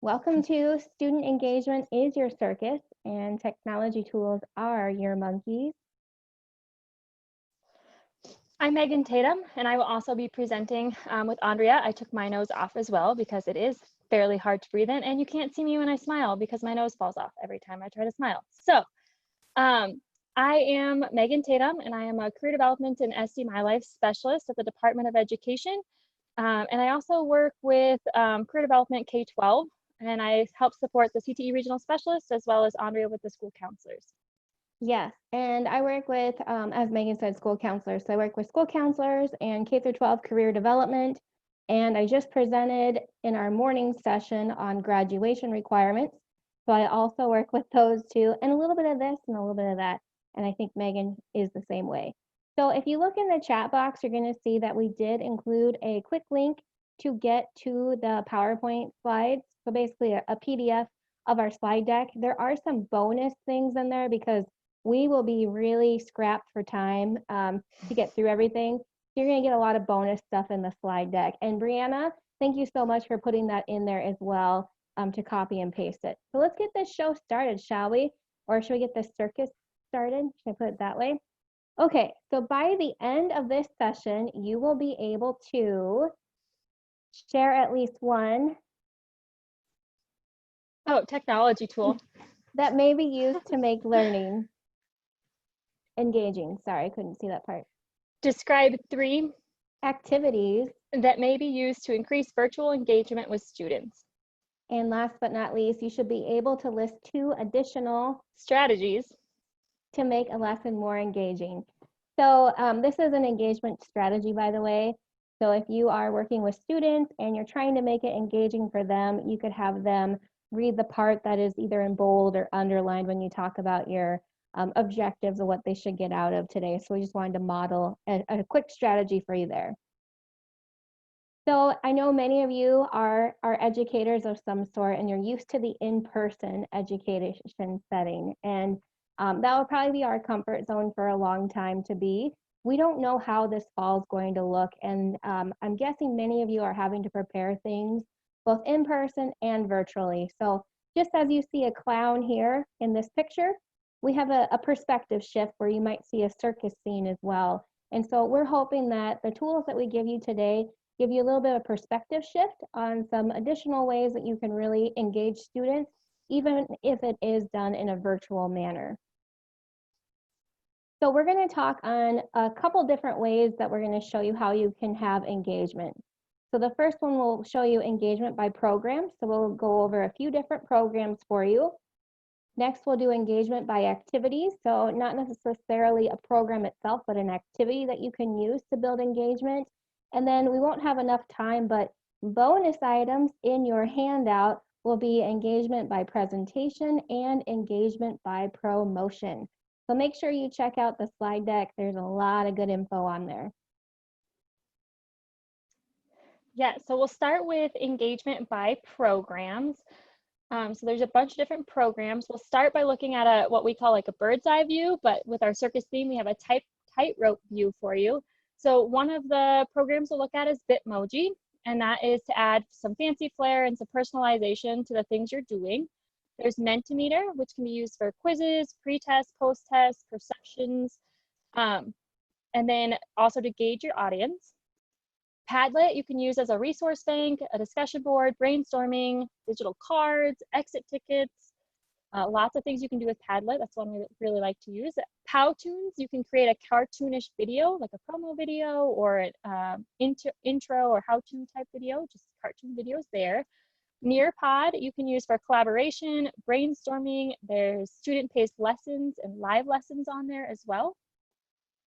Welcome to Student Engagement is Your Circus and Technology Tools Are Your Monkeys. I'm Megan Tatum, and I will also be presenting with Andrea. I took my nose off as well because it is fairly hard to breathe in, and you can't see me when I smile because my nose falls off every time I try to smile. So I am Megan Tatum, and I am a Career Development and SD My Life Specialist at the Department of Education. And I also work with Career Development K-12, and I help support the CTE Regional Specialist as well as Andrea with the school counselors. Yes, and I work with, as Megan said, school counselors. So I work with school counselors and K-12 career development. And I just presented in our morning session on graduation requirements. So I also work with those too, and a little bit of this and a little bit of that. And I think Megan is the same way. So if you look in the chat box, you're going to see that we did include a quick link to get to the PowerPoint slides. So basically a PDF of our slide deck. There are some bonus things in there because we will be really scrapped for time to get through everything. You're going to get a lot of bonus stuff in the slide deck. And Brianna, thank you so much for putting that in there as well to copy and paste it. So let's get this show started, shall we? Or should we get the circus started? Should I put it that way? Okay, so by the end of this session, you will be able to share at least one. Oh, technology tool. That may be used to make learning engaging. Sorry, I couldn't see that part. Describe 3 activities that may be used to increase virtual engagement with students. And last but not least, you should be able to list 2 additional strategies to make a lesson more engaging. So this is an engagement strategy, by the way. So if you are working with students and you're trying to make it engaging for them, you could have them read the part that is either in bold or underlined when you talk about your objectives of what they should get out of today. So we just wanted to model a quick strategy for you there. So I know many of you are educators of some sort and you're used to the in-person education setting. And that will probably be our comfort zone for a long time to be. We don't know how this fall is going to look. And I'm guessing many of you are having to prepare things both in person and virtually. So just as you see a clown here in this picture, we have a perspective shift where you might see a circus scene as well. And so we're hoping that the tools that we give you today give you a little bit of perspective shift on some additional ways that you can really engage students, even if it is done in a virtual manner. So we're going to talk on a couple different ways that we're going to show you how you can have engagement. So the first one will show you engagement by program. So we'll go over a few different programs for you. Next, we'll do engagement by activities. So not necessarily a program itself, but an activity that you can use to build engagement. And then we won't have enough time, but bonus items in your handout will be engagement by presentation and engagement by promotion. So make sure you check out the slide deck. There's a lot of good info on there. Yeah, so we'll start with engagement by programs. So there's a bunch of different programs. We'll start by looking at what we call like a bird's eye view, but with our circus theme, we have a tightrope view for you. So one of the programs we'll look at is Bitmoji, and that is to add some fancy flair and some personalization to the things you're doing. There's Mentimeter, which can be used for quizzes, pre-test, post-test, perceptions, and then also to gauge your audience. Padlet you can use as a resource bank, a discussion board, brainstorming, digital cards, exit tickets, lots of things you can do with Padlet. That's one we really like to use. Powtoons, you can create a cartoonish video, like a promo video or an intro or how-to type video, just cartoon videos there. Nearpod, you can use for collaboration, brainstorming. There's student-paced lessons and live lessons on there as well.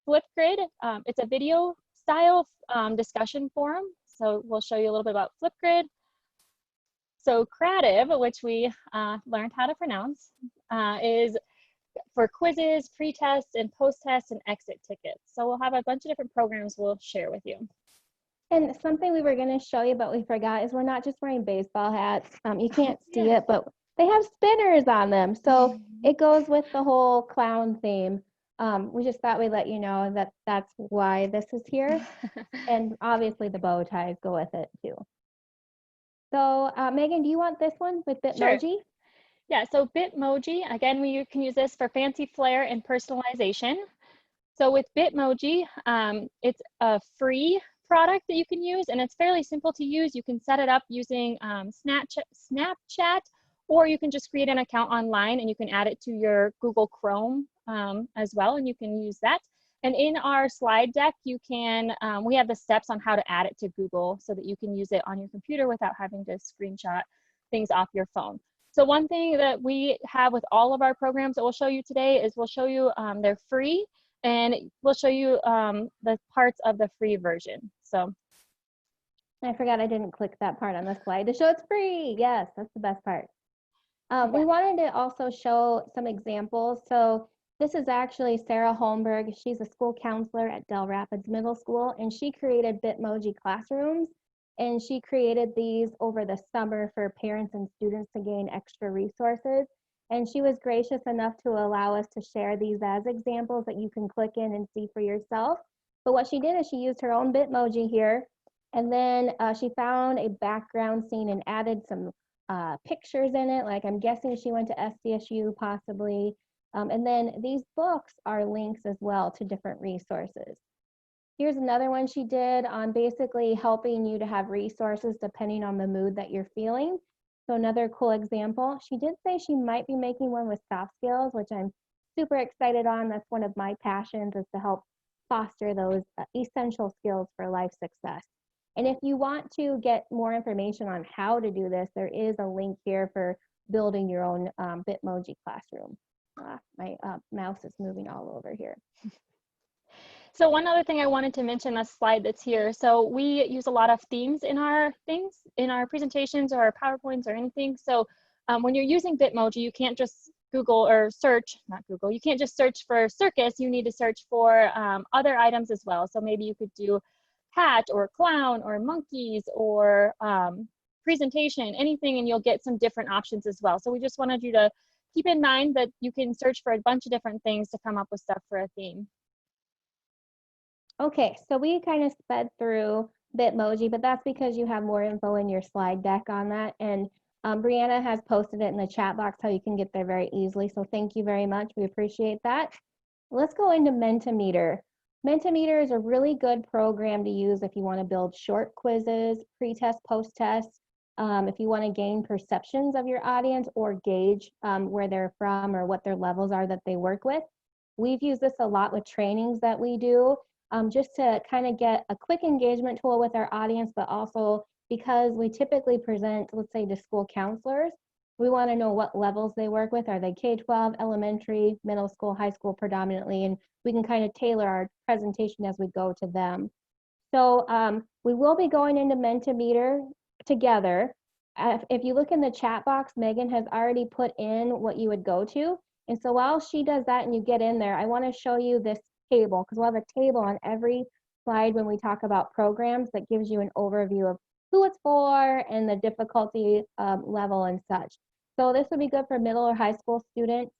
Flipgrid, it's a video style discussion forum. So we'll show you a little bit about Flipgrid. So Creative, which we learned how to pronounce, is for quizzes, pre-tests, and post-tests, and exit tickets. So we'll have a bunch of different programs we'll share with you. And something we were going to show you, but we forgot, is we're not just wearing baseball hats. You can't see it, but they have spinners on them. So it goes with the whole clown theme. We just thought we'd let you know that that's why this is here. And obviously the bow ties go with it too. So Megan, do you want this one with Sure. Bitmoji? Yeah, so Bitmoji, again, we can use this for fancy flair and personalization. So with Bitmoji, it's a free product that you can use, and it's fairly simple to use. You can set it up using Snapchat, or you can just create an account online and you can add it to your Google Chrome as well, and you can use that. And in our slide deck, we have the steps on how to add it to Google so that you can use it on your computer without having to screenshot things off your phone. So one thing that we have with all of our programs that we'll show you today is we'll show you they're free, and we'll show you the parts of the free version. So I forgot I didn't click that part on the slide to show it's free. Yes, that's the best part. We yeah. wanted to also show some examples. So this is actually Sarah Holmberg. She's a school counselor at Del Rapids Middle School, and she created Bitmoji classrooms. And she created these over the summer for parents and students to gain extra resources. And she was gracious enough to allow us to share these as examples that you can click in and see for yourself. But what she did is she used her own Bitmoji here. And then she found a background scene and added some pictures in it. Like I'm guessing she went to SDSU possibly. And then these books are links as well to different resources. Here's another one she did on basically helping you to have resources depending on the mood that you're feeling. So another cool example, she did say she might be making one with soft skills, which I'm super excited on. That's one of my passions, is to help foster those essential skills for life success. And if you want to get more information on how to do this, there is a link here for building your own Bitmoji classroom. My mouse is moving all over here. So one other thing I wanted to mention, that slide that's here. So we use a lot of themes in our in our presentations or our PowerPoints or anything. So when you're using Bitmoji, you can't just Google or search, not Google, you can't just search for circus. You need to search for other items as well. So maybe you could do hat or clown or monkeys or presentation, anything, and you'll get some different options as well. So we just wanted you to keep in mind that you can search for a bunch of different things to come up with stuff for a theme. Okay, so we kind of sped through Bitmoji, but that's because you have more info in your slide deck on that. And Brianna has posted it in the chat box how you can get there very easily. So thank you very much. We appreciate that. Let's go into Mentimeter. Mentimeter is a really good program to use if you want to build short quizzes, pre-test, post-test, if you want to gain perceptions of your audience or gauge where they're from or what their levels are that they work with. We've used this a lot with trainings that we do, just to kind of get a quick engagement tool with our audience, but also because we typically present, let's say, to school counselors, we want to know what levels they work with. Are they K-12, elementary, middle school, high school predominantly? And we can kind of tailor our presentation as we go to them. So we will be going into Mentimeter together. If you look in the chat box, Megan has already put in what you would go to. And so while she does that and you get in there, I want to show you this table, because we'll have a table on every slide when we talk about programs that gives you an overview of who it's for and the difficulty level and such. So this would be good for middle or high school students.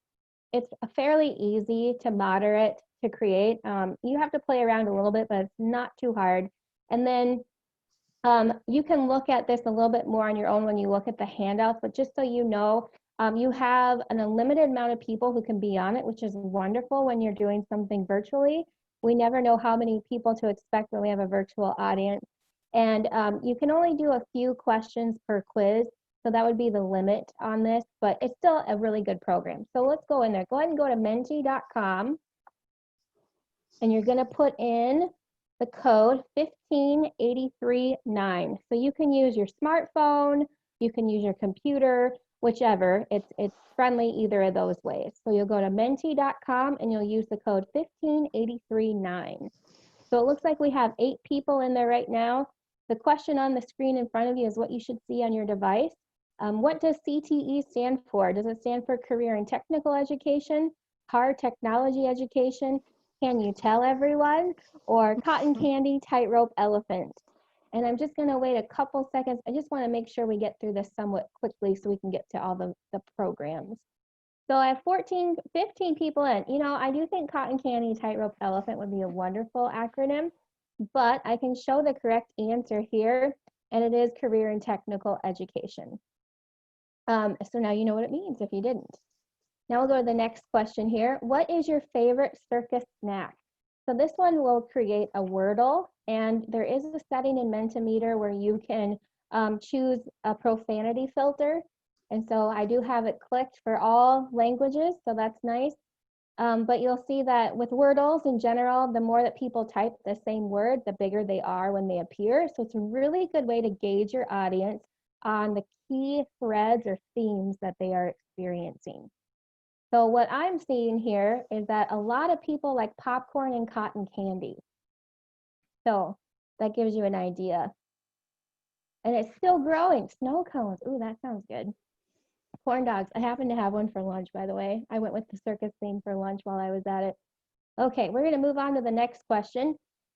It's fairly easy to moderate to create. You have to play around a little bit, but it's not too hard. And then you can look at this a little bit more on your own when you look at the handouts, but just so you know, you have an unlimited amount of people who can be on it, which is wonderful when you're doing something virtually. We never know how many people to expect when we have a virtual audience. And you can only do a few questions per quiz. So that would be the limit on this, but it's still a really good program. So let's go in there. Go ahead and go to menti.com. And you're going to put in the code 15839. So you can use your smartphone, you can use your computer, whichever. It's friendly either of those ways. So you'll go to menti.com and you'll use the code 15839. So it looks like we have 8 people in there right now. The question on the screen in front of you is what you should see on your device. What does CTE stand for? Does it stand for Career and Technical Education, Hard Technology Education, Can You Tell Everyone, or Cotton Candy, Tightrope, Elephant? And I'm just going to wait a couple seconds. I just want to make sure we get through this somewhat quickly so we can get to all the programs. So I have 15 people in. You know, I do think Cotton Candy, Tightrope, Elephant would be a wonderful acronym, but I can show the correct answer here. and it is career and technical education. So now you know what it means if you didn't. Now we'll go to the next question here. What is your favorite circus snack? So this one will create a Wordle, and there is a setting in Mentimeter where you can choose a profanity filter. And so I do have it clicked for all languages, so that's nice. But you'll see that with Wordles in general, the more that people type the same word, the bigger they are when they appear. So it's a really good way to gauge your audience on the key threads or themes that they are experiencing. So what I'm seeing here is that a lot of people like popcorn and cotton candy. So that gives you an idea. And it's still growing. Snow cones. Ooh, that sounds good. Corn dogs. I happen to have one for lunch, by the way. I went with the circus theme for lunch while I was at it. Okay, we're going to move on to the next question.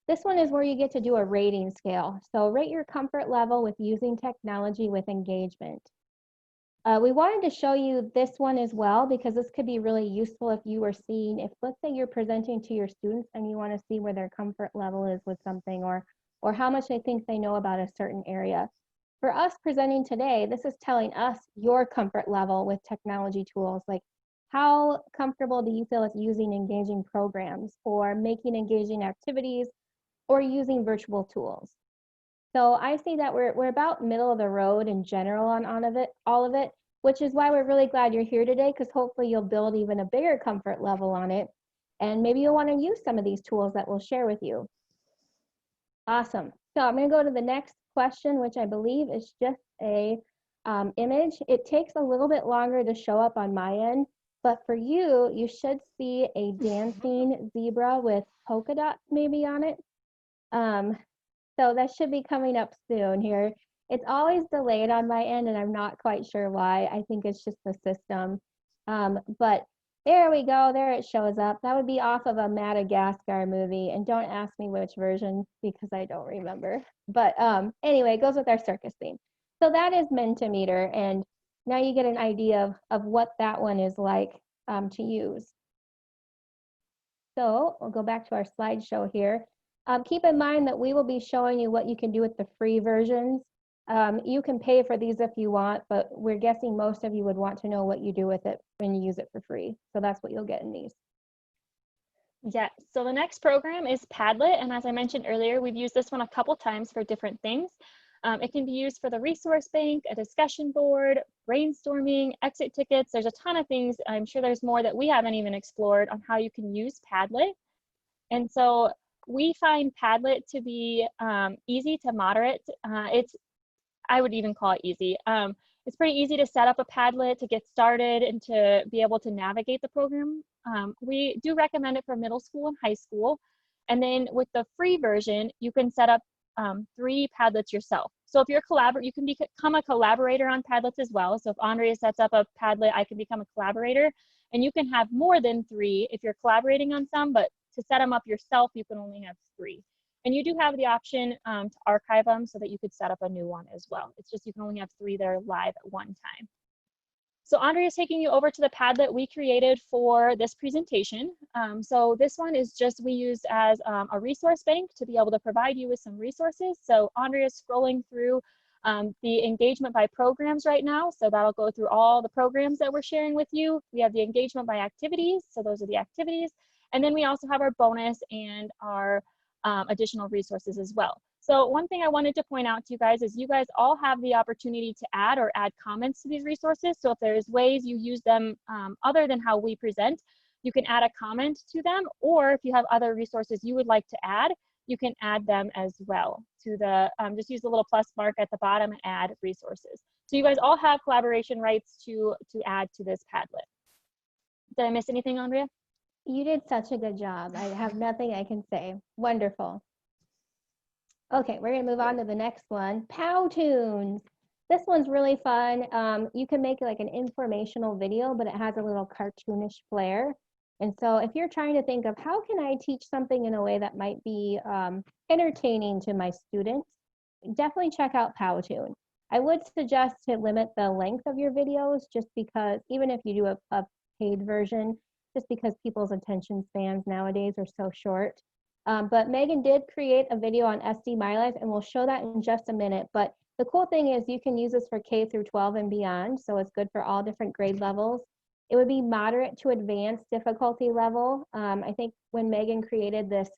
This one is where you get to do a rating scale. So rate your comfort level with using technology with engagement. We wanted to show you this one as well because this could be really useful if you were seeing, if let's say you're presenting to your students and you want to see where their comfort level is with something or how much they think they know about a certain area. For us presenting today, this is telling us your comfort level with technology tools, like how comfortable do you feel with using engaging programs or making engaging activities or using virtual tools. So I see that we're about middle of the road in general on all of it, which is why we're really glad you're here today, because hopefully you'll build even a bigger comfort level on it. And maybe you'll want to use some of these tools that we'll share with you. Awesome. So I'm going to go to the next question, which I believe is just a image. It takes a little bit longer to show up on my end, but for you, you should see a dancing zebra with polka dots maybe on it. So that should be coming up soon here. It's always delayed on my end, and I'm not quite sure why. I think it's just the system. But there we go. There it shows up. That would be off of a Madagascar movie. And don't ask me which version because I don't remember. But anyway, it goes with our circus theme. So that is Mentimeter. And now you get an idea of what that one is like to use. So we'll go back to our slideshow here. Keep in mind that we will be showing you what you can do with the free versions. You can pay for these if you want, but we're guessing most of you would want to know what you do with it when you use it for free. So that's what you'll get in these. Yes, so the next program is Padlet, and as I mentioned earlier, we've used this one a couple times for different things. It can be used for the resource bank, a discussion board, brainstorming, exit tickets. There's a ton of things. I'm sure there's more that we haven't even explored on how you can use Padlet. And so we find Padlet to be easy to moderate. I would even call it easy. It's pretty easy to set up a Padlet to get started and to be able to navigate the program. We do recommend it for middle school and high school. And then with the free version, you can set up 3 Padlets yourself. So if you're you can become a collaborator on Padlets as well. So if Andrea sets up a Padlet, I can become a collaborator. And you can have more than 3 if you're collaborating on some, but to set them up yourself, you can only have 3. And you do have the option to archive them so that you could set up a new one as well. It's just you can only have 3 that are live at one time. So Andrea is taking you over to the Padlet we created for this presentation. So this one is just we used as a resource bank to be able to provide you with some resources. So Andrea is scrolling through the engagement by programs right now. So that'll go through all the programs that we're sharing with you. We have the engagement by activities. So those are the activities. And then we also have our bonus and our additional resources as well. So one thing I wanted to point out to you guys is you guys all have the opportunity to add comments to these resources. So if there's ways you use them other than how we present, you can add a comment to them, or if you have other resources you would like to add, you can add them as well to the, just use the little plus mark at the bottom and add resources. So you guys all have collaboration rights to add to this Padlet. Did I miss anything, Andrea? You did such a good job. I have nothing I can say. Wonderful. Okay, we're gonna move on to the next one, Powtoons. This one's really fun. You can make like an informational video, but it has a little cartoonish flair. And so if you're trying to think of how can I teach something in a way that might be entertaining to my students, definitely check out Powtoon. I would suggest to limit the length of your videos just because even if you do a paid version, just because people's attention spans nowadays are so short. But Megan did create a video on SD My Life, and we'll show that in just a minute. But The cool thing is you can use this for K through 12 and beyond, so it's good for all different grade levels. It would be moderate to advanced difficulty level. I think when Megan created this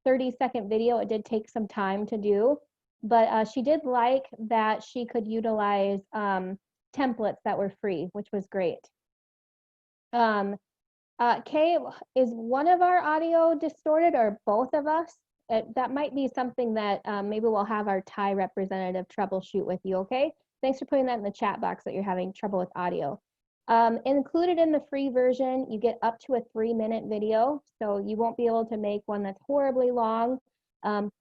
30-second video, it did take some time to do, but she did like that she could utilize templates that were free, which was great. Kay, is one of our audio distorted or both of us? That might be something that maybe we'll have our Thai representative troubleshoot with you, okay? Thanks for putting that in the chat box that you're having trouble with audio. Included in the free version, you get up to a 3-minute video, so you won't be able to make one that's horribly long,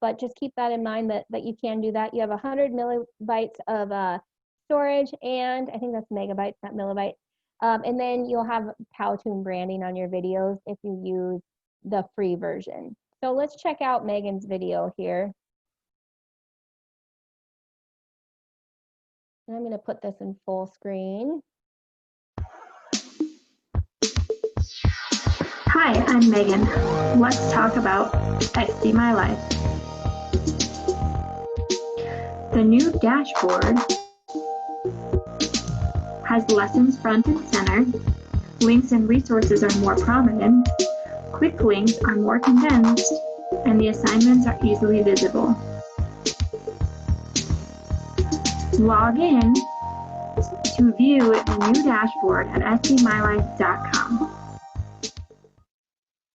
but just keep that in mind that you can do that. You have 100 millibytes of storage, and I think that's megabytes, not millibytes. And then you'll have Powtoon branding on your videos if you use the free version. So let's check out Megan's video here. And I'm going to put this in full screen. Hi, I'm Megan. Let's talk about SD My Life. The new dashboard has lessons front and center, links and resources are more prominent, quick links are more condensed, and the assignments are easily visible. Log in to view the new dashboard at sdmylife.com.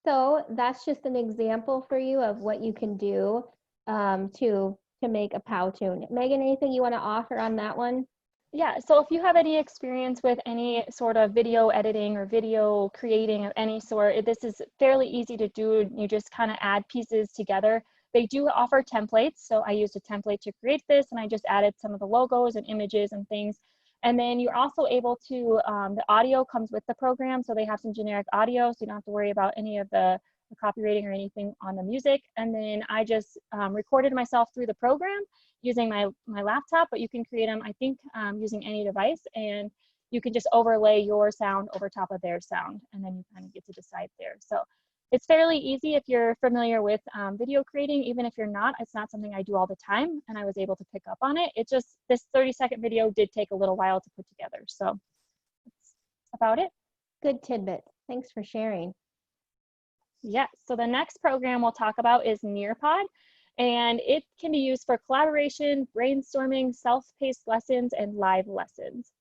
So that's just an example for you of what you can do to make a Powtoon. Megan, anything you want to offer on that one? Yeah, so if you have any experience with any sort of video editing or video creating of any sort, this is fairly easy to do. You just kind of add pieces together. They do offer templates, so I used a template to create this, and I just added some of the logos and images and things. And then you're also able to, the audio comes with the program, so they have some generic audio, so you don't have to worry about any of the copywriting or anything on the music. And then I just recorded myself through the program using my laptop, but you can create them, I think, using any device, and you can just overlay your sound over top of their sound, and then you kind of get to decide there. So it's fairly easy if you're familiar with video creating. Even if you're not, it's not something I do all the time, and I was able to pick up on it. It just, this 30-second video did take a little while to put together. So that's about it. Good tidbit. Thanks for sharing. Yeah, so the next program we'll talk about is Nearpod, and it can be used for collaboration, brainstorming, self-paced lessons, and live lessons.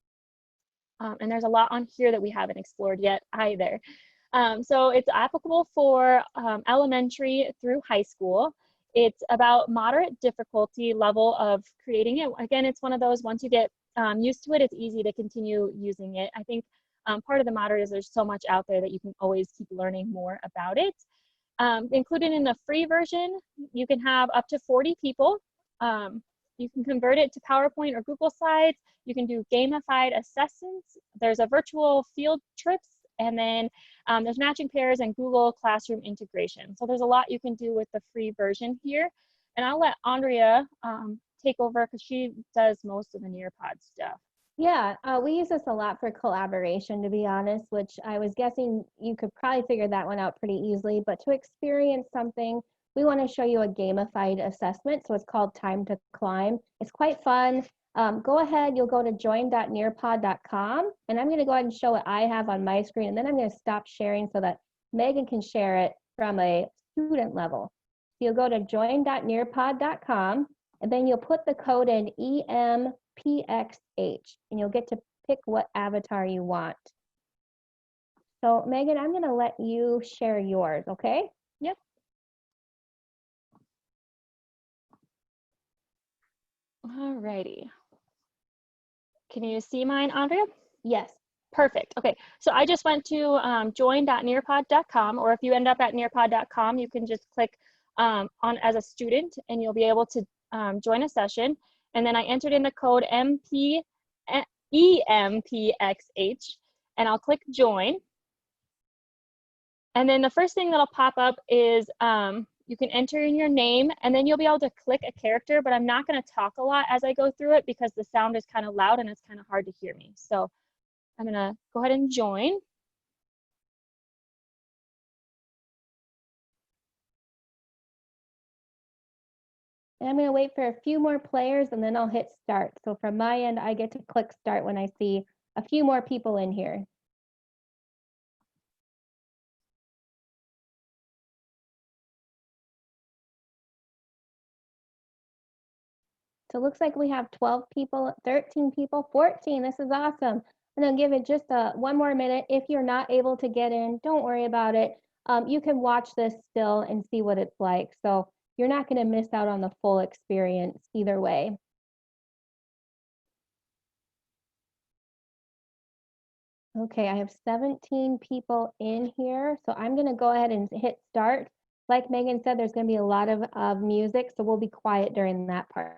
And there's a lot on here that we haven't explored yet either. So it's applicable for elementary through high school. It's about moderate difficulty level of creating it. Again, it's one of those, once you get used to it, it's easy to continue using it. I think part of the moderate is there's so much out there that you can always keep learning more about it. Included in the free version, you can have up to 40 people. You can convert it to PowerPoint or Google Slides. You can do gamified assessments. There's a virtual field trips, and then there's matching pairs and Google Classroom integration. So there's a lot you can do with the free version here. And I'll let Andrea take over because she does most of the Nearpod stuff. Yeah, we use this a lot for collaboration, to be honest, which I was guessing you could probably figure that one out pretty easily. But to experience something, we want to show you a gamified assessment. So it's called Time to Climb. It's quite fun. Go ahead, you'll go to join.nearpod.com, and I'm going to go ahead and show what I have on my screen, and then I'm going to stop sharing so that Megan can share it from a student level. So you'll go to join.nearpod.com, and then you'll put the code in EMPXH, and you'll get to pick what avatar you want. So Megan, I'm going to let you share yours, okay? Yep. Alrighty. Can you see mine, Andrea? Yes. Perfect. Okay, so I just went to join.nearpod.com, or if you end up at nearpod.com, you can just click on as a student, and you'll be able to join a session. And then I entered in the code EMPXH, and I'll click join. And then the first thing that'll pop up is you can enter in your name, and then you'll be able to click a character, but I'm not going to talk a lot as I go through it because the sound is kind of loud and it's kind of hard to hear me. So I'm going to go ahead and join. And I'm going to wait for a few more players and then I'll hit start. So from my end, I get to click start when I see a few more people in here. So it looks like we have 12 people, 13 people, 14. This is awesome. And then give it just one more minute. If you're not able to get in, don't worry about it. You can watch this still and see what it's like. So you're not going to miss out on the full experience either way. Okay, I have 17 people in here. So I'm going to go ahead and hit start. Like Megan said, there's going to be a lot of music, so we'll be quiet during that part.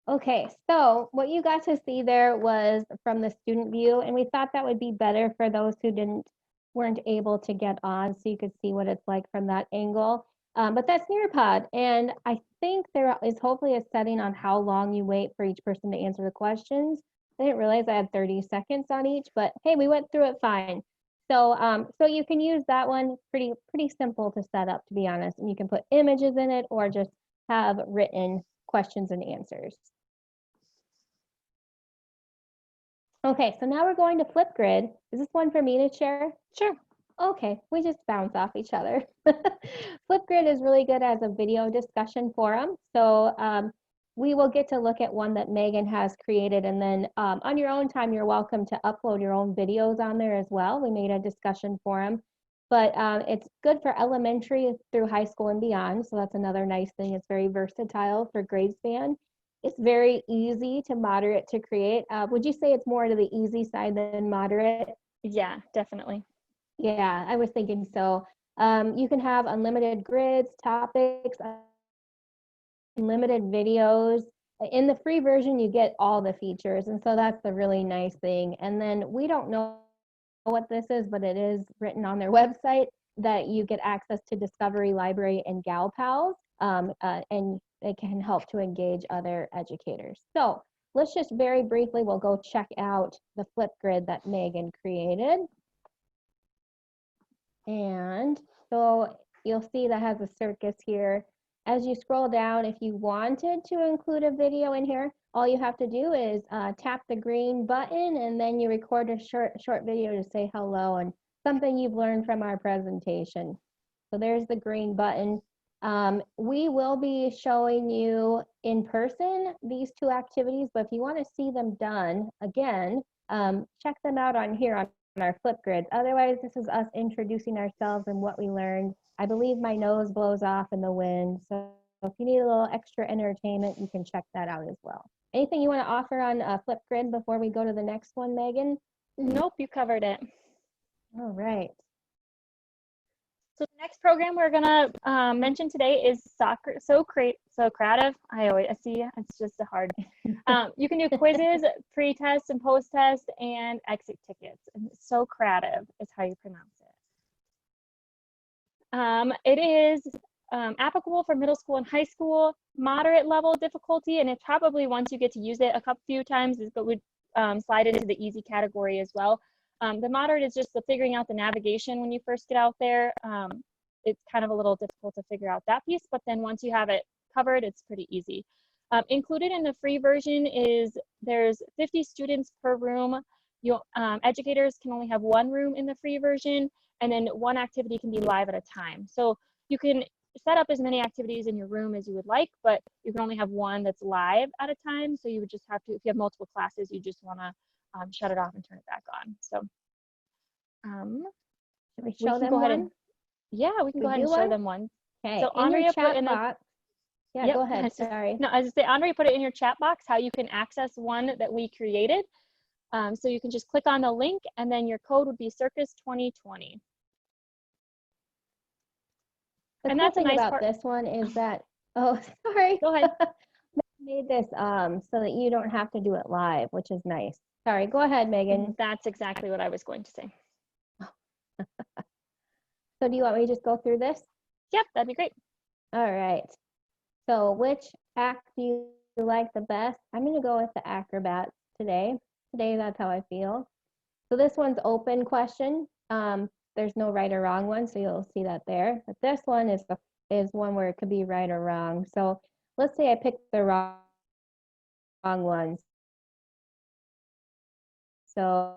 Okay, so what you got to see there was from the student view, and we thought that would be better for those who weren't able to get on, so you could see what it's like from that angle. But that's Nearpod, and I think there is hopefully a setting on how long you wait for each person to answer the questions. I didn't realize I had 30 seconds on each, but hey, we went through it fine. So you can use that one, pretty simple to set up, to be honest, and you can put images in it or just have written questions and answers. Okay, so now we're going to Flipgrid. Is this one for me to share? Sure. Okay, we just bounce off each other. Flipgrid is really good as a video discussion forum. So we will get to look at one that Megan has created, and then on your own time, you're welcome to upload your own videos on there as well. We made a discussion forum, but it's good for elementary through high school and beyond. So that's another nice thing. It's very versatile for grade span. It's very easy to moderate to create. Would you say it's more to the easy side than moderate? Yeah, definitely. Yeah, I was thinking so. You can have unlimited grids, topics, unlimited videos. In the free version, you get all the features, and so that's the really nice thing. And then we don't know what this is, but it is written on their website that you get access to Discovery Library and Gal Pals, and it can help to engage other educators. So let's just very briefly, we'll go check out the Flipgrid that Megan created. And so you'll see that has a circus here. As you scroll down, if you wanted to include a video in here, all you have to do is tap the green button and then you record a short video to say hello and something you've learned from our presentation. So there's the green button. We will be showing you in person these two activities, but if you want to see them done again, check them out on here on our Flipgrid. Otherwise, this is us introducing ourselves and what we learned. I believe my nose blows off in the wind, so if you need a little extra entertainment, you can check that out as well. Anything you want to offer on Flipgrid before we go to the next one, Megan? Nope, you covered it. All right. So the next program we're gonna mention today is soccer. So creative. I see it's just a hard. You can do quizzes, pre-test and post-test, and exit tickets. And so creative is how you pronounce it. It is applicable for middle school and high school, moderate level difficulty, and it probably once you get to use it a few times, it would slide into the easy category as well. The moderate is just the figuring out the navigation when you first get out there. It's kind of a little difficult to figure out that piece, but then once you have it covered, it's pretty easy. Included in the free version is there's 50 students per room. Educators can only have one room in the free version, and then one activity can be live at a time. So you can set up as many activities in your room as you would like, but you can only have one that's live at a time. So you would just have to, if you have multiple classes, you just want to shut it off and turn it back on. So should we show them one? Yeah, we can go ahead and show them one. Okay, so in Andrea your chat put in box. Yeah, yep, go ahead, sorry. No, I was just say, Andrea put it in your chat box how you can access one that we created. So you can just click on the link and then your code would be Circus 2020. The cool thing about this one is that, oh, sorry. Go ahead. Made this so that you don't have to do it live, which is nice. Sorry, go ahead, Megan. That's exactly what I was going to say. So do you want me to just go through this? Yep, that'd be great. All right. So which act do you like the best? I'm going to go with the acrobats today. Today, that's how I feel. So this one's open question. There's no right or wrong one, so you'll see that there. But this one is one where it could be right or wrong. So let's say I picked the wrong ones. So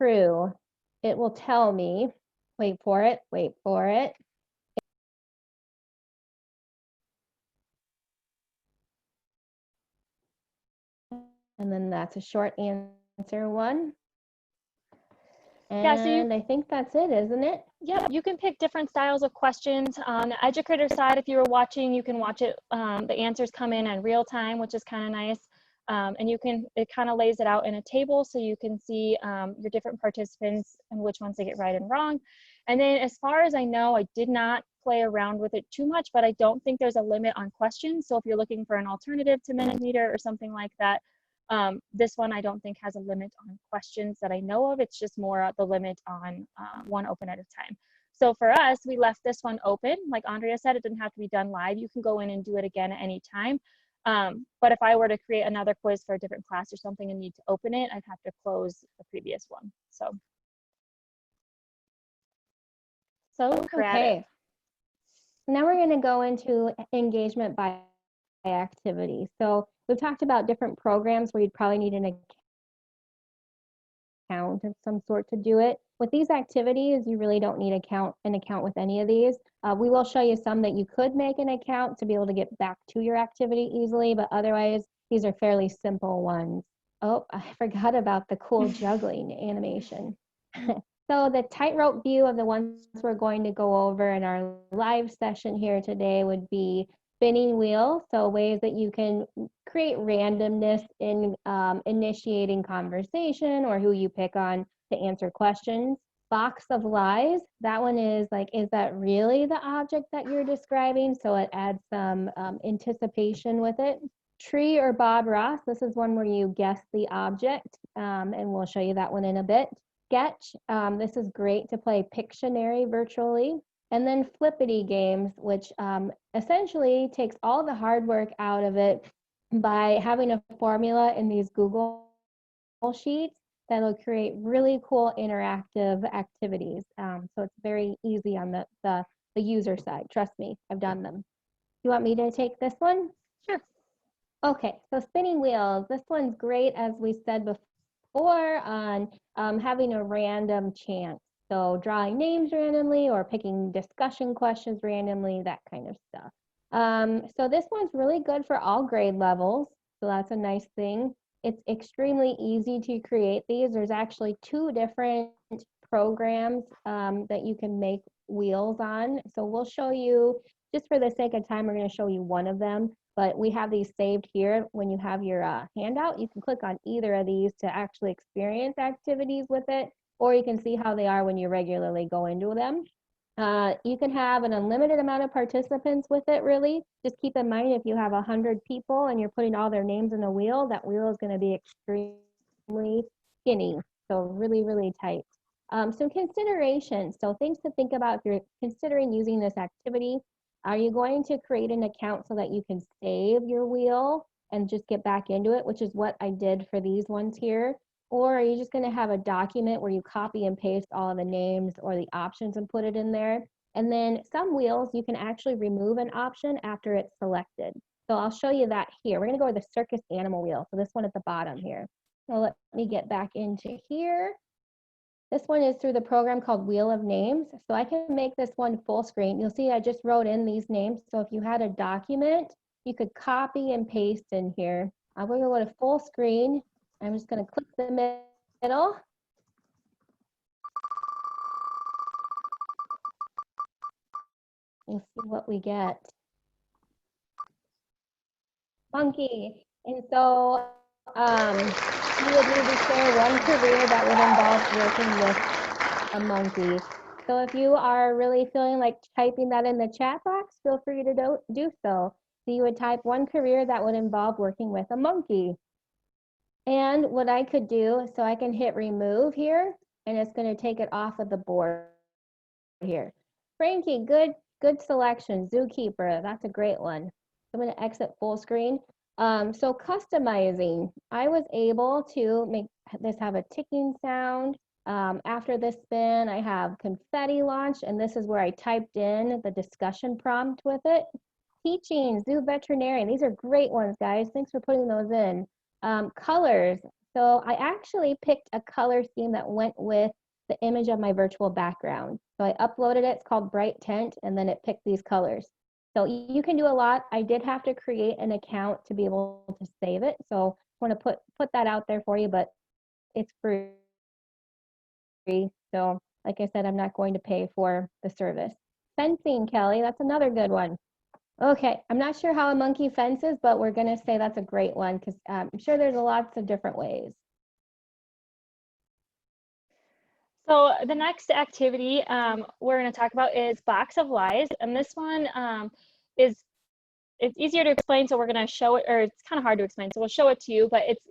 true. It will tell me, wait for it. And then that's a short answer one. And yeah, so I think that's it, isn't it? Yeah, you can pick different styles of questions. On the educator side, if you were watching, you can watch it, the answers come in real time, which is kind of nice. And it kind of lays it out in a table so you can see your different participants and which ones they get right and wrong. And then as far as I know, I did not play around with it too much, but I don't think there's a limit on questions. So if you're looking for an alternative to Mentimeter or something like that, this one I don't think has a limit on questions that I know of. It's just more the limit on one open at a time. So for us, we left this one open. Like Andrea said, it didn't have to be done live. You can go in and do it again at any time. But if I were to create another quiz for a different class or something and need to open it, I'd have to close the previous one. So creative. Okay. Now we're going to go into engagement by activity. So we've talked about different programs where you'd probably need an account of some sort to do it. With these activities, you really don't need an account with any of these. We will show you some that you could make an account to be able to get back to your activity easily, but otherwise, these are fairly simple ones. Oh, I forgot about the cool juggling animation. So the tightrope view of the ones we're going to go over in our live session here today would be spinning wheel, so ways that you can create randomness in initiating conversation or who you pick on to answer questions. Box of lies, that one is like, is that really the object that you're describing? So it adds some anticipation with it. Tree or Bob Ross, this is one where you guess the object, and we'll show you that one in a bit. Sketch, this is great to play Pictionary virtually. And then Flippity Games, which essentially takes all the hard work out of it by having a formula in these Google Sheets that'll create really cool interactive activities. So it's very easy on the user side. Trust me, I've done them. You want me to take this one? Sure. Okay, so spinning wheels. This one's great, as we said before, on having a random chance. So drawing names randomly or picking discussion questions randomly, that kind of stuff. So this one's really good for all grade levels. So that's a nice thing. It's extremely easy to create these. There's actually 2 different programs that you can make wheels on. So we'll show you, just for the sake of time, we're going to show you one of them. But we have these saved here. When you have your handout, you can click on either of these to actually experience activities with it, or you can see how they are when you regularly go into them. You can have an unlimited amount of participants with it, really. Just keep in mind if you have 100 people and you're putting all their names in a wheel, that wheel is going to be extremely skinny, so really, really tight. Some considerations, so things to think about if you're considering using this activity. Are you going to create an account so that you can save your wheel and just get back into it, which is what I did for these ones here? Or are you just going to have a document where you copy and paste all of the names or the options and put it in there? And then some wheels, you can actually remove an option after it's selected. So I'll show you that here. We're going to go with the circus animal wheel. So this one at the bottom here. So let me get back into here. This one is through the program called Wheel of Names. So I can make this one full screen. You'll see I just wrote in these names. So if you had a document, you could copy and paste in here. I'm going to go to full screen. I'm just going to click the middle. We'll see what we get. Monkey. And so you would need to share one career that would involve working with a monkey. So if you are really feeling like typing that in the chat box, feel free to do so. So you would type one career that would involve working with a monkey. And what I could do, so I can hit remove here, and it's going to take it off of the board here. Frankie, good selection. Zookeeper, that's a great one. I'm going to exit full screen. So customizing, I was able to make this have a ticking sound. After this spin, I have confetti launch, and this is where I typed in the discussion prompt with it. Teaching, zoo veterinarian, these are great ones, guys. Thanks for putting those in. Colors, so I actually picked a color scheme that went with the image of my virtual background. So I uploaded it, it's called Bright Tent, and then it picked these colors. So you can do a lot. I did have to create an account to be able to save it. So I want to put that out there for you, but it's free. So like I said, I'm not going to pay for the service. Fencing, Kelly, that's another good one. Okay, I'm not sure how a monkey fences, but we're gonna say that's a great one because I'm sure there's lots of different ways. So the next activity we're going to talk about is Box of Lies, and this one it's easier to explain, so we're going to show it, or it's kind of hard to explain, so we'll show it to you. But it's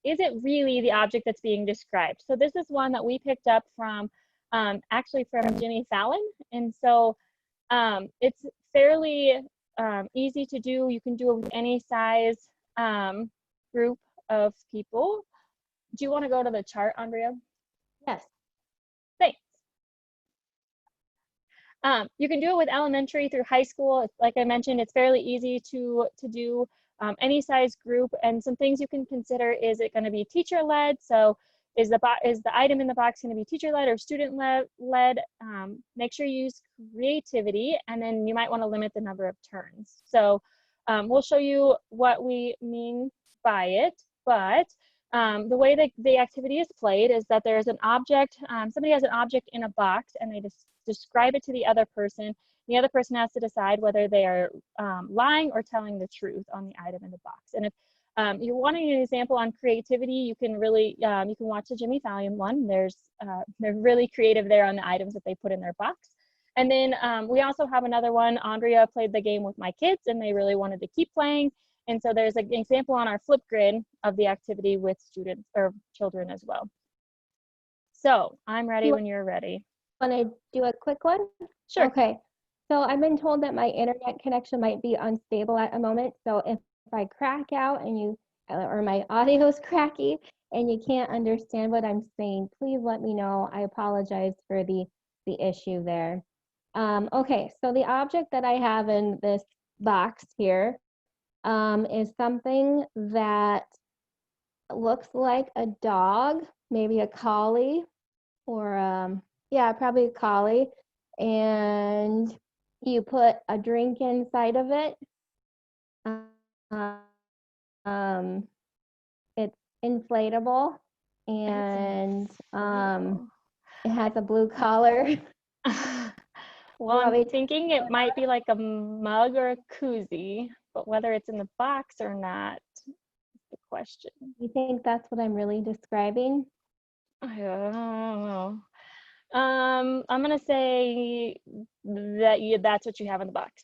is it really the object that's being described? So this is one that we picked up from actually from Jimmy Fallon, and so it's fairly easy to do. You can do it with any size group of people. Do you want to go to the chart, Andrea? Yes. Thanks. You can do it with elementary through high school. Like I mentioned, it's fairly easy to do any size group. And some things you can consider: is it going to be teacher-led? So is the item in the box going to be teacher-led or student-led? Make sure you use creativity, and then you might want to limit the number of turns. So we'll show you what we mean by it, but the way that the activity is played is that there's an object, somebody has an object in a box, and they just describe it to the other person. The other person has to decide whether they are lying or telling the truth on the item in the box. And if you're wanting an example on creativity, you can really, you can watch the Jimmy Fallon one. They're really creative there on the items that they put in their box. And then we also have another one. Andrea played the game with my kids, and they really wanted to keep playing. And so there's an example on our flip grid of the activity with students or children as well. So I'm ready when you're ready. Want to do a quick one? Sure. Okay. So I've been told that my internet connection might be unstable at a moment. So if I crack out and or my audio is cracky and you can't understand what I'm saying, please let me know. I apologize for the issue there. Okay, so the object that I have in this box here is something that looks like a dog, maybe a collie, or yeah, probably a collie. And you put a drink inside of it. It's inflatable, and it has a blue collar. Well, I'm thinking it might be like a mug or a koozie, but whether it's in the box or not is the question. You think that's what I'm really describing? I don't know. I'm gonna say that that's what you have in the box.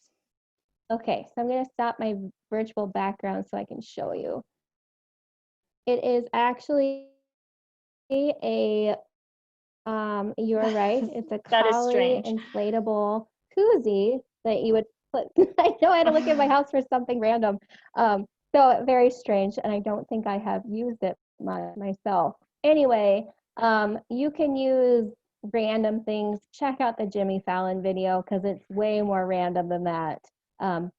Okay, so I'm going to stop my virtual background so I can show you. It is actually a, you're right, it's a That is collie strange. inflatable koozie that you would put, I know I had to look at my house for something random. So very strange, and I don't think I have used it myself. Anyway, you can use random things. Check out the Jimmy Fallon video because it's way more random than that.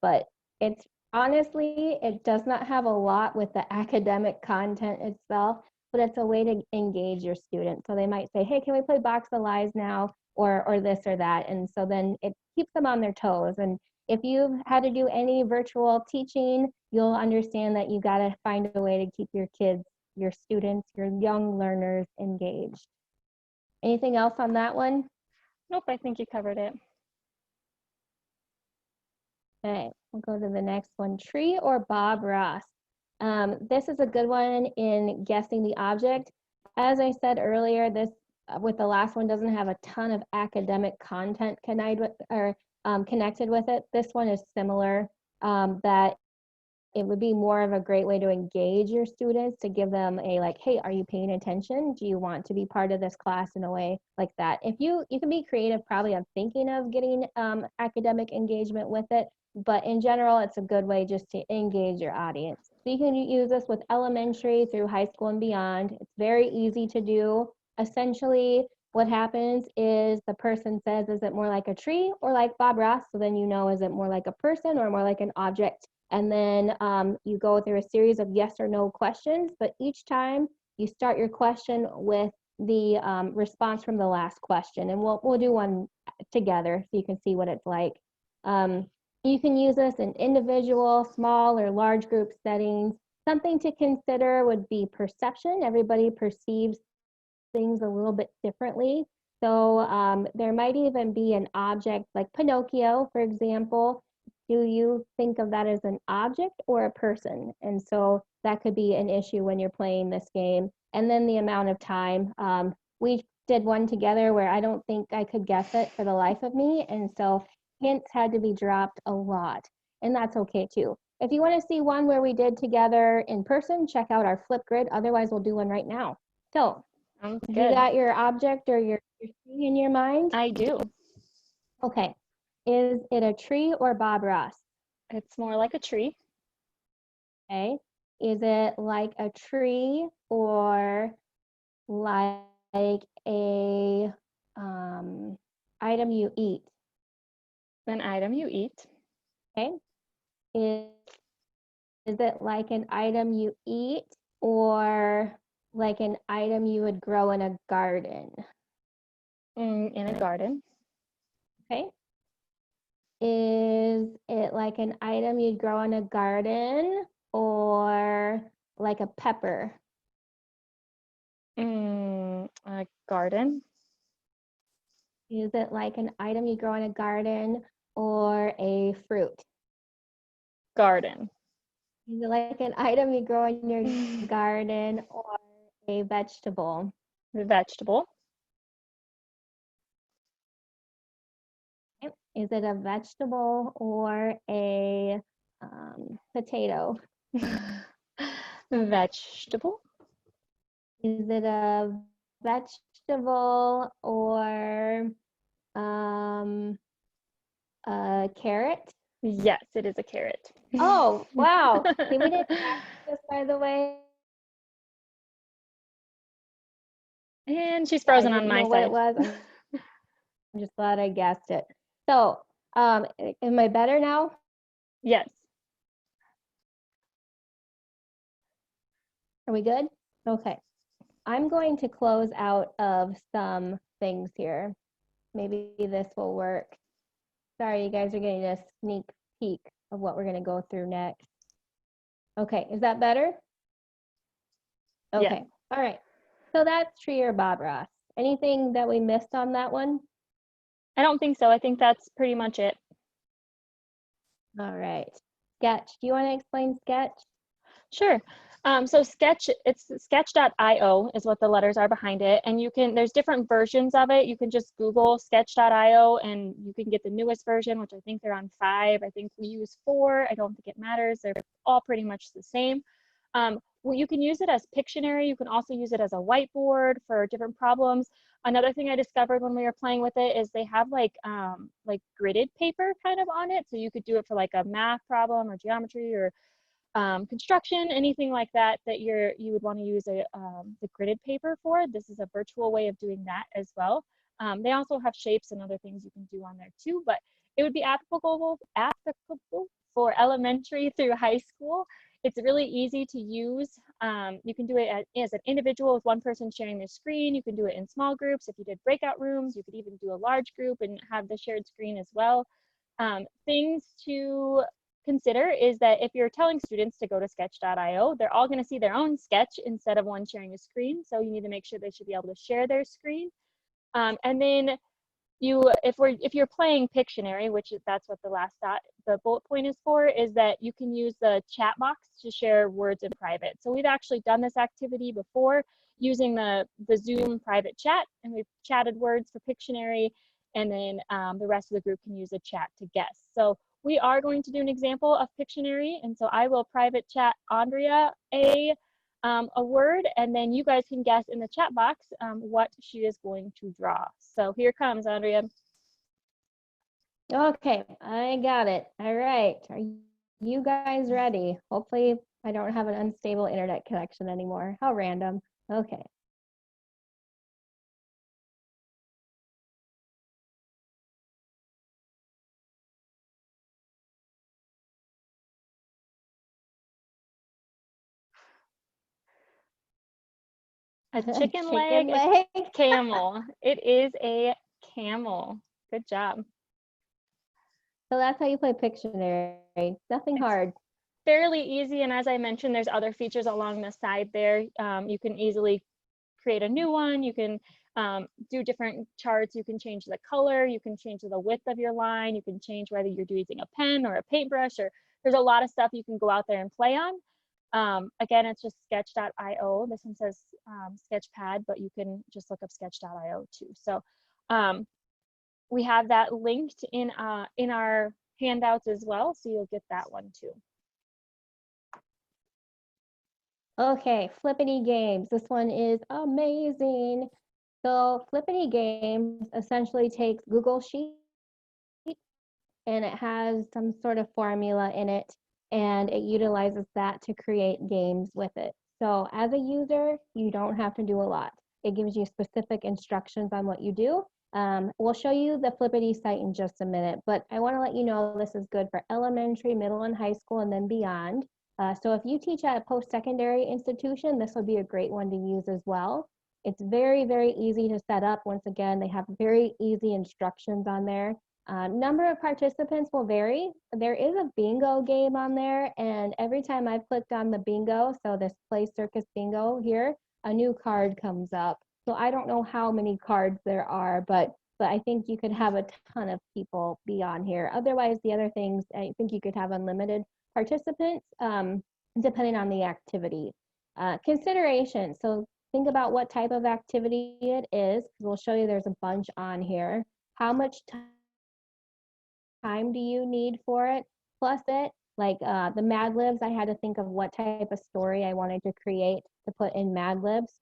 But it's honestly, it does not have a lot with the academic content itself, but it's a way to engage your students. So they might say, hey, can we play Box of Lies now? Or this or that. And so then it keeps them on their toes. And if you've had to do any virtual teaching, you'll understand that you got to find a way to keep your kids, your students, your young learners engaged. Anything else on that one? Nope, I think you covered it. Okay, we'll go to the next one. Tree or Bob Ross? This is a good one in guessing the object. As I said earlier, this with the last one doesn't have a ton of academic content connected with it. This one is similar, that it would be more of a great way to engage your students, to give them a like, hey, are you paying attention? Do you want to be part of this class in a way like that? If you can be creative probably on thinking of getting academic engagement with it, but in general, it's a good way just to engage your audience. So you can use this with elementary through high school and beyond. It's very easy to do. Essentially, what happens is the person says, is it more like a tree or like Bob Ross? So then you know, is it more like a person or more like an object? And then you go through a series of yes or no questions, but each time you start your question with the response from the last question. And we'll do one together so you can see what it's like. You can use this in individual, small, or large group settings. Something to consider would be perception. Everybody perceives things a little bit differently. So there might even be an object like Pinocchio, for example. Do you think of that as an object or a person? And so that could be an issue when you're playing this game. And then the amount of time. We did one together where I don't think I could guess it for the life of me. And so hints had to be dropped a lot. And that's okay too. If you want to see one where we did together in person, check out our flip grid. Otherwise, we'll do one right now. So Sounds you good. got your object or your thing in your mind? I do. Okay. Is it a tree or Bob Ross? It's more like a tree. Okay. Is it like a tree or like a item you eat? An item you eat. Okay. Is it like an item you eat or like an item you would grow in a garden? In a garden. Okay. Is it like an item you'd grow in a garden or like a pepper? A garden. Is it like an item you grow in a garden or a fruit? Garden. Is it like an item you grow in your garden or a vegetable? Vegetable. Is it a vegetable or a potato? Vegetable. Is it a vegetable or a carrot? Yes, it is a carrot. Oh, wow. See, we didn't practice this, by the way. And she's I frozen on didn't my know what side. it was. I'm just glad I guessed it. So, am I better now? Yes. Are we good? Okay. I'm going to close out of some things here. Maybe this will work. Sorry, you guys are getting a sneak peek of what we're going to go through next. Okay, is that better? Okay, all right. So that's tree or Bob Ross. Anything that we missed on that one? I don't think so. I think that's pretty much it. All right. Sketch. Do you want to explain sketch? Sure. So it's sketch.io is what the letters are behind it. And there's different versions of it. You can just Google sketch.io and you can get the newest version, which I think they're on 5. I think we use 4. I don't think it matters. They're all pretty much the same. Well, you can use it as Pictionary. You can also use it as a whiteboard for different problems. Another thing I discovered when we were playing with it is they have like gridded paper kind of on it. So you could do it for like a math problem or geometry or construction, anything like that you would want to use the gridded paper for. This is a virtual way of doing that as well. They also have shapes and other things you can do on there too, but it would be applicable for elementary through high school. It's really easy to use. You can do it as an individual with one person sharing their screen. You can do it in small groups. If you did breakout rooms, you could even do a large group and have the shared screen as well. Things to consider is that if you're telling students to go to sketch.io, they're all going to see their own sketch instead of one sharing a screen. So you need to make sure they should be able to share their screen. And then if you're playing Pictionary, that's what the bullet point is for, is that you can use the chat box to share words in private. So we've actually done this activity before using the Zoom private chat, and we've chatted words for Pictionary, and then the rest of the group can use a chat to guess. So we are going to do an example of Pictionary, and so I will private chat Andrea a word, and then you guys can guess in the chat box what she is going to draw. So here comes, Andrea. Okay, I got it. All right, are you guys ready? Hopefully I don't have an unstable internet connection anymore. How random. Okay. A chicken Chicken leg, leg. camel. It is a camel. Good job. So that's how you play Pictionary. Nothing hard. Fairly easy, and as I mentioned, there's other features along the side there. You can easily create a new one. You can do different charts. You can change the color. You can change the width of your line. You can change whether you're using a pen or a paintbrush, or there's a lot of stuff you can go out there and play on. Again, it's just sketch.io. This one says Sketchpad, but you can just look up sketch.io too. So we have that linked in our handouts as well, so you'll get that one too. Okay, Flippity Games. This one is amazing. So Flippity Games essentially takes Google Sheets and it has some sort of formula in it, and it utilizes that to create games with it. So as a user, you don't have to do a lot. It gives you specific instructions on what you do. We'll show you the Flippity site in just a minute, but I want to let you know this is good for elementary, middle, and high school, and then beyond. So if you teach at a post-secondary institution, this would be a great one to use as well. It's very, very easy to set up. Once again, they have very easy instructions on there. Number of participants will vary. There is a bingo game on there, and every time I've clicked on the bingo, so this Play Circus bingo here, a new card comes up. So I don't know how many cards there are, but I think you could have a ton of people be on here. Otherwise, the other things, I think you could have unlimited participants, depending on the activity. Consideration. So think about what type of activity it is. We'll show you there's a bunch on here. How much time do you need for it? Plus it, like the Mad Libs, I had to think of what type of story I wanted to create to put in Mad Libs.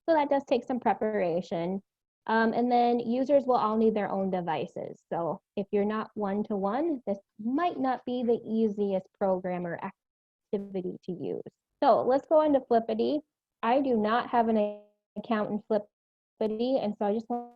So that does take some preparation. And then users will all need their own devices. So if you're not one-to-one, this might not be the easiest program or activity to use. So let's go into Flippity. I do not have an account in Flippity, and so I just want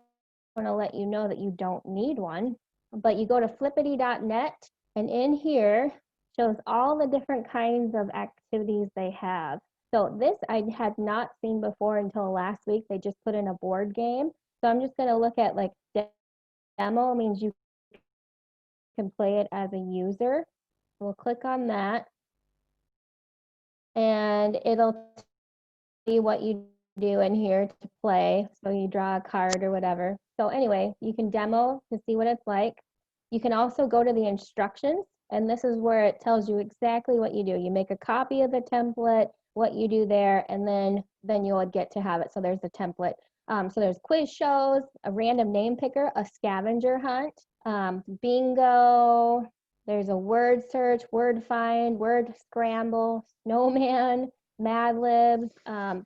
to let you know that you don't need one. But you go to flippity.net, and in here shows all the different kinds of activities they have. So this I had not seen before until last week. They just put in a board game. So I'm just going to look at like demo means you can play it as a user. We'll click on that, and it'll tell you what you do in here to play. So you draw a card or whatever. So anyway, you can demo to see what it's like. You can also go to the instructions. And this is where it tells you exactly what you do. You make a copy of the template, what you do there, and then you'll get to have it. So there's the template. So there's quiz shows, a random name picker, a scavenger hunt, bingo, there's a word search, word find, word scramble, snowman, Mad Libs.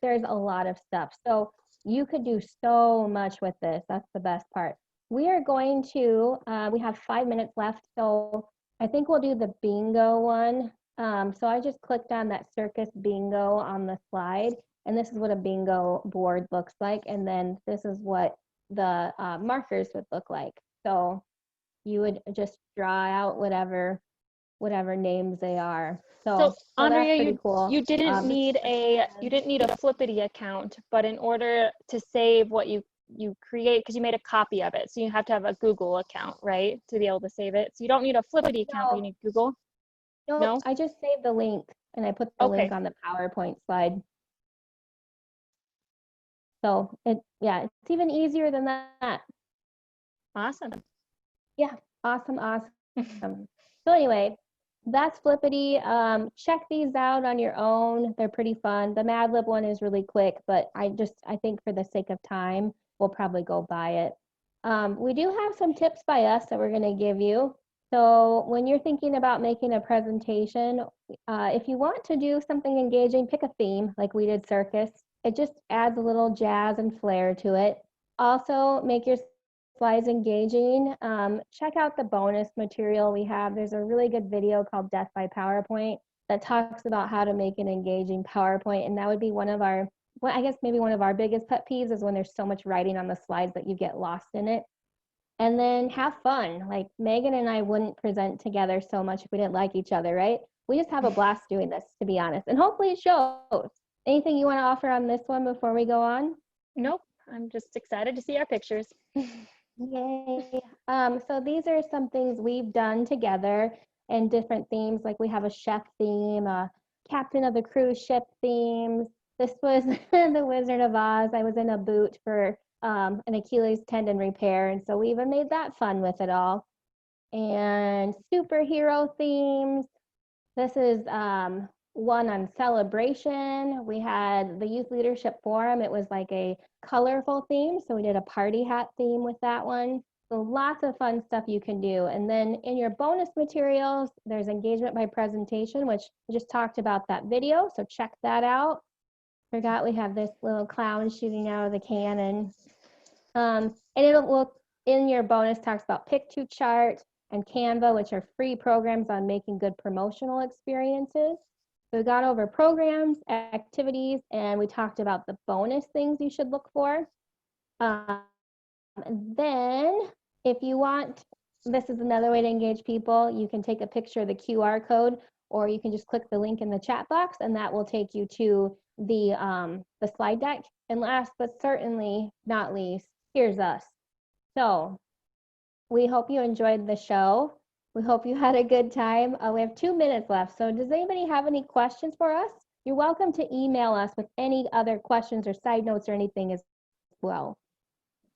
There's a lot of stuff. So you could do so much with this. That's the best part. We are going to, we have 5 minutes left. So I think we'll do the bingo one. So I just clicked on that Circus bingo on the slide, and this is what a bingo board looks like. And then this is what the markers would look like. So you would just draw out whatever names they are. So So Andrea, that's pretty cool. you didn't need a Flippity account, but in order to save what you create, because you made a copy of it, so you have to have a Google account, right, to be able to save it. So you don't need a Flippity account, but you need Google. No? I just saved the link and I put the link on the PowerPoint slide. So it's even easier than that. Awesome. Yeah, awesome. So anyway, that's Flippity. Check these out on your own. They're pretty fun. The Mad Lib one is really quick, but I think for the sake of time, we'll probably go buy it. We do have some tips by us that we're going to give you. So when you're thinking about making a presentation, if you want to do something engaging, pick a theme like we did Circus. It just adds a little jazz and flair to it. Also, make your slides engaging. Check out the bonus material we have. There's a really good video called Death by PowerPoint that talks about how to make an engaging PowerPoint. And that would be one of our, well, I guess maybe one of our biggest pet peeves is when there's so much writing on the slides that you get lost in it. And then have fun. Like Megan and I wouldn't present together so much if we didn't like each other, right? We just have a blast doing this, to be honest. And hopefully it shows. Anything you want to offer on this one before we go on? Nope. I'm just excited to see our pictures. Yay. So these are some things we've done together and different themes. Like we have a chef theme, a captain of the cruise ship themes. This was the Wizard of Oz. I was in a boot for an Achilles tendon repair. And so we even made that fun with it all. And superhero themes. This is one on celebration. We had the Youth Leadership Forum. It was like a colorful theme. So we did a party hat theme with that one. So lots of fun stuff you can do. And then in your bonus materials, there's engagement by presentation, which we just talked about that video. So check that out. Forgot we have this little clown shooting out of the cannon. And it'll look in your bonus talks about Pick to Chart and Canva, which are free programs on making good promotional experiences. So we got over programs, activities, and we talked about the bonus things you should look for. And then if you want, this is another way to engage people. You can take a picture of the QR code, or you can just click the link in the chat box, and that will take you to the slide deck. And last but certainly not least, here's us. So we hope you enjoyed the show. We hope you had a good time. We have 2 minutes left. So does anybody have any questions for us? You're welcome to email us with any other questions or side notes or anything as well.